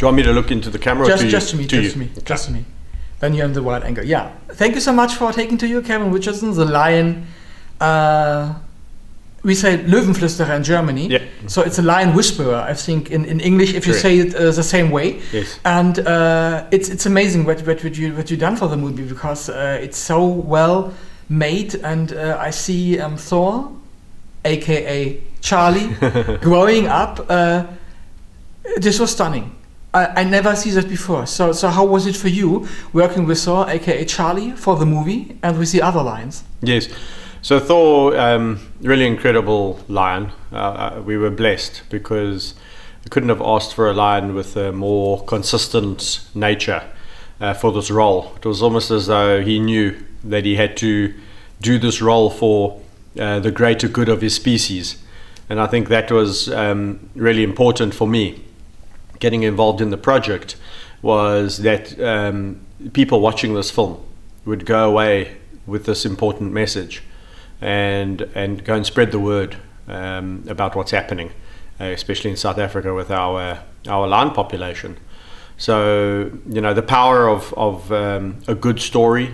you want me to look into the camera? Just to me. Then you're in the wide angle. Yeah. Thank you so much for taking to you, Kevin Richardson, the lion. We say Löwenflüsterer in Germany. Yeah. So it's a lion whisperer, I think, in English, if you say it the same way. Yes. And it's amazing what you done for the movie, because it's so well made. And I see Thor, aka Charlie, growing up. This was stunning. I never see that before. So how was it for you working with Thor, aka Charlie, for the movie and with the other lions? Yes. So Thor, really incredible lion. We were blessed because we couldn't have asked for a lion with a more consistent nature for this role. It was almost as though he knew that he had to do this role for the greater good of his species. And I think that was really important for me. Getting involved in the project was that people watching this film would go away with this important message and go and spread the word about what's happening, especially in South Africa with our lion population. So, you know, the power of a good story.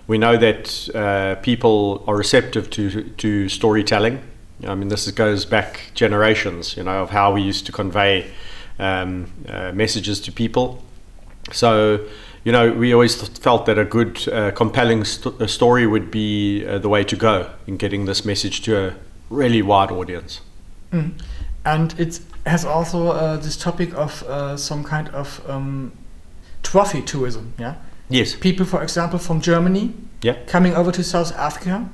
We know that people are receptive to storytelling. I mean, this goes back generations, you know, of how we used to convey messages to people. So, you know, we always felt that a good, compelling story would be the way to go in getting this message to a really wide audience. And it has also this topic of some kind of trophy tourism, yeah? Yes. People, for example, from Germany, coming over to South Africa.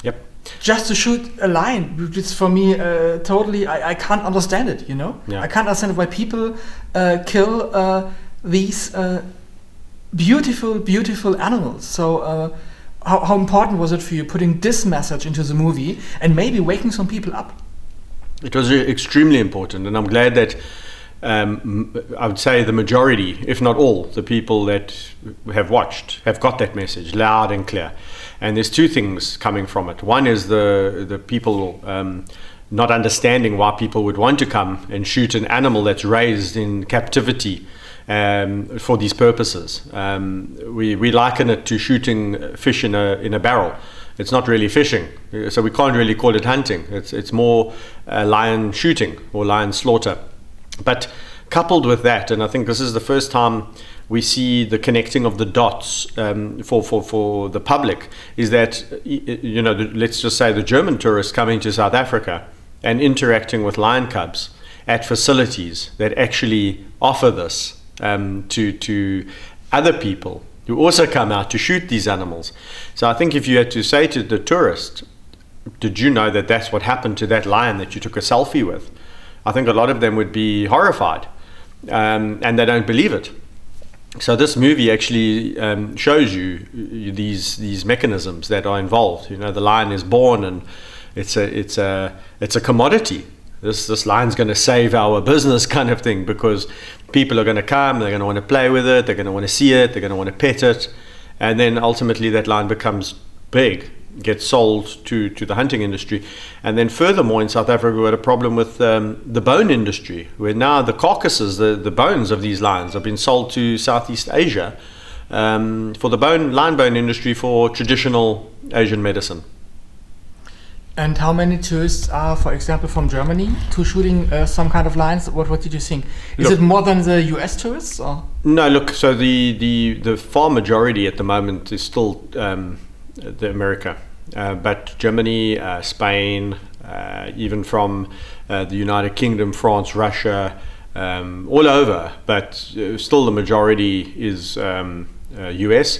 Yep. Just to shoot a lion, which is for me totally, I can't understand it, you know? Yeah. I can't understand why people kill these beautiful, beautiful animals. So how important was it for you putting this message into the movie and maybe waking some people up? It was extremely important, and I'm glad that I would say the majority, if not all, the people that have watched have got that message loud and clear. And there's two things coming from it. One is the people not understanding why people would want to come and shoot an animal that's raised in captivity for these purposes. We liken it to shooting fish in a barrel. It's not really fishing, so we can't really call it hunting. It's more lion shooting or lion slaughter. But coupled with that, and I think this is the first time we see the connecting of the dots for the public, is that, you know, let's just say the German tourists coming to South Africa and interacting with lion cubs at facilities that actually offer this to other people who also come out to shoot these animals. So I think if you had to say to the tourist, did you know that that's what happened to that lion that you took a selfie with? I think a lot of them would be horrified, and they don't believe it. So this movie actually shows you these mechanisms that are involved. You know, the lion is born, and it's a commodity. This lion's going to save our business, kind of thing, because people are going to come, they're going to want to play with it, they're going to want to see it, they're going to want to pet it, and then ultimately that lion becomes big, gets sold to the hunting industry. And then furthermore, in South Africa, we had a problem with the bone industry, where now the carcasses, the bones of these lions have been sold to Southeast Asia for the lion bone industry for traditional Asian medicine. And how many tourists are, for example, from Germany to shooting some kind of lions? What did you think? Is it more than the US tourists? Or? No, look, so the far majority at the moment is still the America, but Germany, Spain, even from the United Kingdom, France, Russia, all over, but still the majority is US.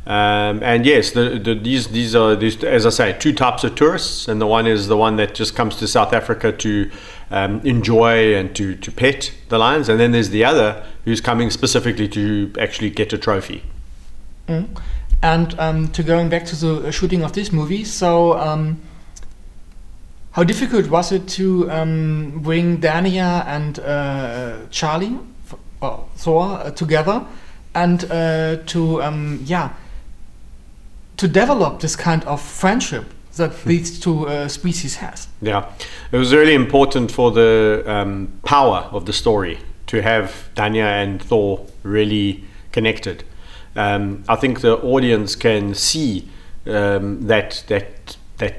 And yes, these are, as I say, two types of tourists, and the one is the one that just comes to South Africa to enjoy and to pet the lions, and then there's the other who's coming specifically to actually get a trophy. And to going back to the shooting of this movie, so how difficult was it to bring Danya and Charlie, or Thor, together, and to develop this kind of friendship that these two species has? Yeah, it was really important for the power of the story to have Danya and Thor really connected. I think the audience can see that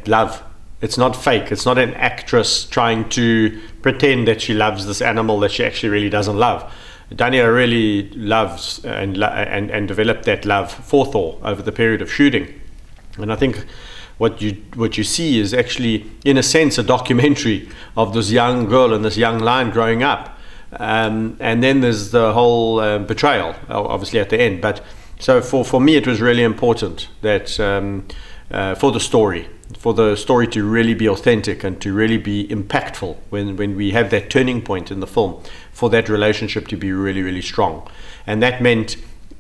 love. It's not fake. It's not an actress trying to pretend that she loves this animal that she actually really doesn't love. Danya really loves and developed that love for Thor over the period of shooting. And I think what you see is actually, in a sense, a documentary of this young girl and this young lion growing up. And then there's the whole betrayal, obviously, at the end. But so for me, it was really important that for the story to really be authentic and to really be impactful when we have that turning point in the film, for that relationship to be really, really strong. And that meant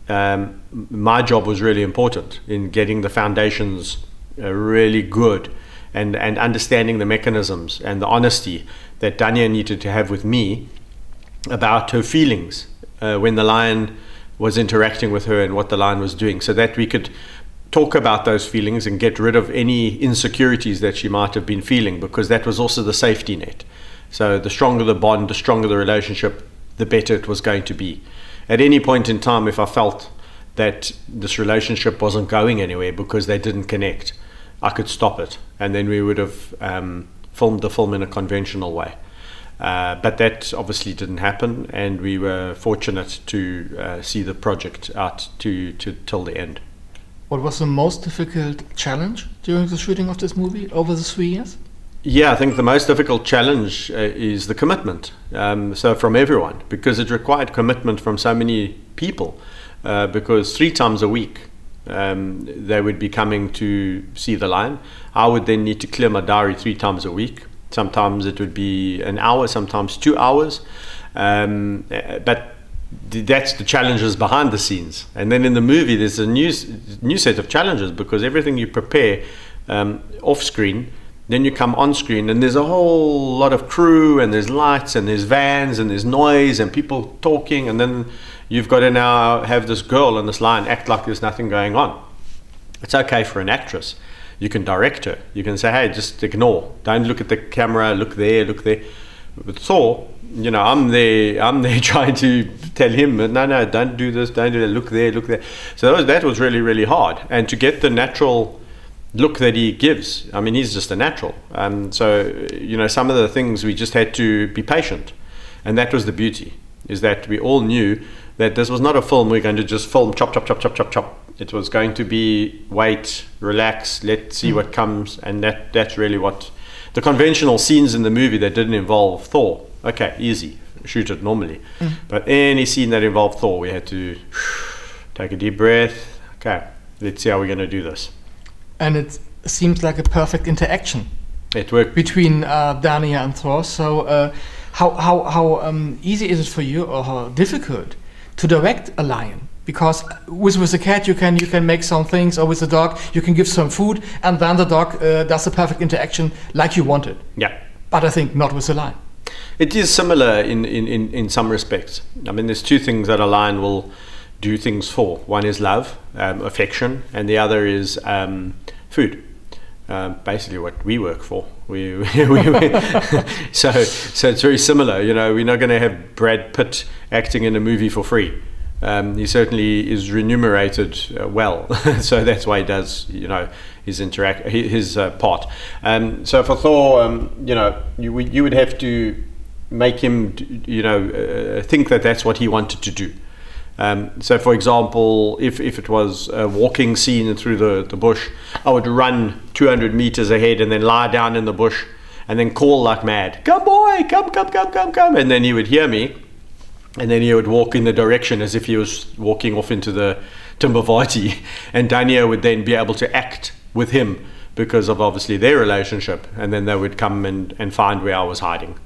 my job was really important in getting the foundations really good and understanding the mechanisms and the honesty that Danya needed to have with me about her feelings when the lion was interacting with her and what the lion was doing, so that we could talk about those feelings and get rid of any insecurities that she might have been feeling, because that was also the safety net. So the stronger the bond, the stronger the relationship, the better it was going to be. At any point in time, if I felt that this relationship wasn't going anywhere because they didn't connect, I could stop it, and then we would have filmed the film in a conventional way. But that obviously didn't happen, and we were fortunate to see the project out till the end. What was the most difficult challenge during the shooting of this movie over the 3 years? Yeah, I think the most difficult challenge is the commitment. So from everyone, because it required commitment from so many people. Because 3 times a week they would be coming to see the lion. I would then need to clear my diary 3 times a week. Sometimes it would be an hour, sometimes 2 hours. But that's the challenges behind the scenes. And then in the movie, there's a new set of challenges, because everything you prepare off screen, then you come on screen and there's a whole lot of crew, and there's lights and there's vans and there's noise and people talking, and then you've got to now have this girl and this lion act like there's nothing going on. It's okay for an actress. You can direct her. You can say, hey, just ignore. Don't look at the camera, look there, look there. With Thor, you know, I'm there trying to tell him, no, don't do this, don't do that, look there, look there. So that was really, really hard. And to get the natural look that he gives, I mean, he's just a natural. So, you know, some of the things we just had to be patient. And that was the beauty, is that we all knew that this was not a film we're going to just film, chop, chop, chop, chop, chop, chop. It was going to be wait, relax, let's see what comes. And that's really what the conventional scenes in the movie that didn't involve Thor, okay, easy, shoot it normally. But any scene that involved Thor, we had to take a deep breath. Okay, let's see how we're going to do this. And it seems like a perfect interaction. It worked between Danya and Thor. So how easy is it for you, or how difficult to direct a lion? Because with a cat you can make some things, or with a dog you can give some food, and then the dog does the perfect interaction like you want it. Yeah. But I think not with a lion. It is similar in some respects. I mean, there's 2 things that a lion will do things for. One is love, affection, and the other is food. Basically what we work for. So it's very similar. You know, we're not going to have Brad Pitt acting in a movie for free. He certainly is remunerated well, so that's why he does, you know, his part. So for Thor, you know, you would have to make him, you know, think that that's what he wanted to do. So for example, if it was a walking scene through the bush, I would run 200 meters ahead and then lie down in the bush and then call like mad, come boy, come, and then he would hear me. And then he would walk in the direction as if he was walking off into the Timbervati, and Danya would then be able to act with him because of obviously their relationship, and then they would come and find where I was hiding.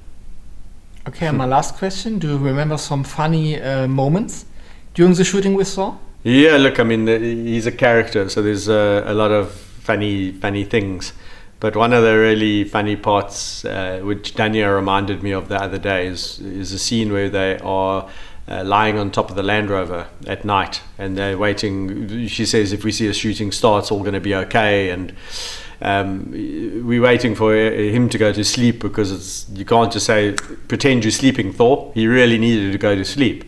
Okay, and my last question, do you remember some funny moments during the shooting with Thor? Yeah, look, I mean, he's a character, so there's a lot of funny things. But one of the really funny parts, which Danya reminded me of the other day, is a scene where they are lying on top of the Land Rover at night, and they're waiting. She says, if we see a shooting star, it's all going to be okay. And we're waiting for him to go to sleep, because you can't just say, pretend you're sleeping, Thor. He really needed to go to sleep.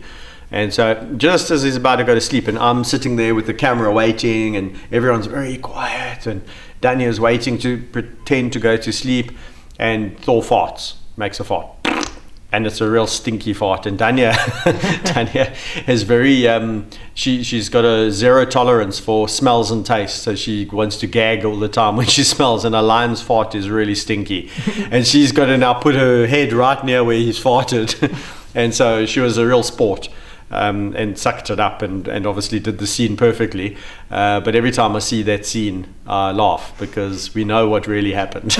And so just as he's about to go to sleep, and I'm sitting there with the camera waiting, and everyone's very quiet, and Danya's waiting to pretend to go to sleep, and Thor farts, makes a fart. And it's a real stinky fart. And Danya is very, she's got a zero tolerance for smells and tastes. So she wants to gag all the time when she smells. And a lion's fart is really stinky. And she's got to now put her head right near where he's farted. And so she was a real sport. And sucked it up, and obviously did the scene perfectly. But every time I see that scene, I laugh, because we know what really happened.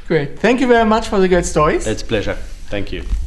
Great. Thank you very much for the great stories. It's a pleasure. Thank you.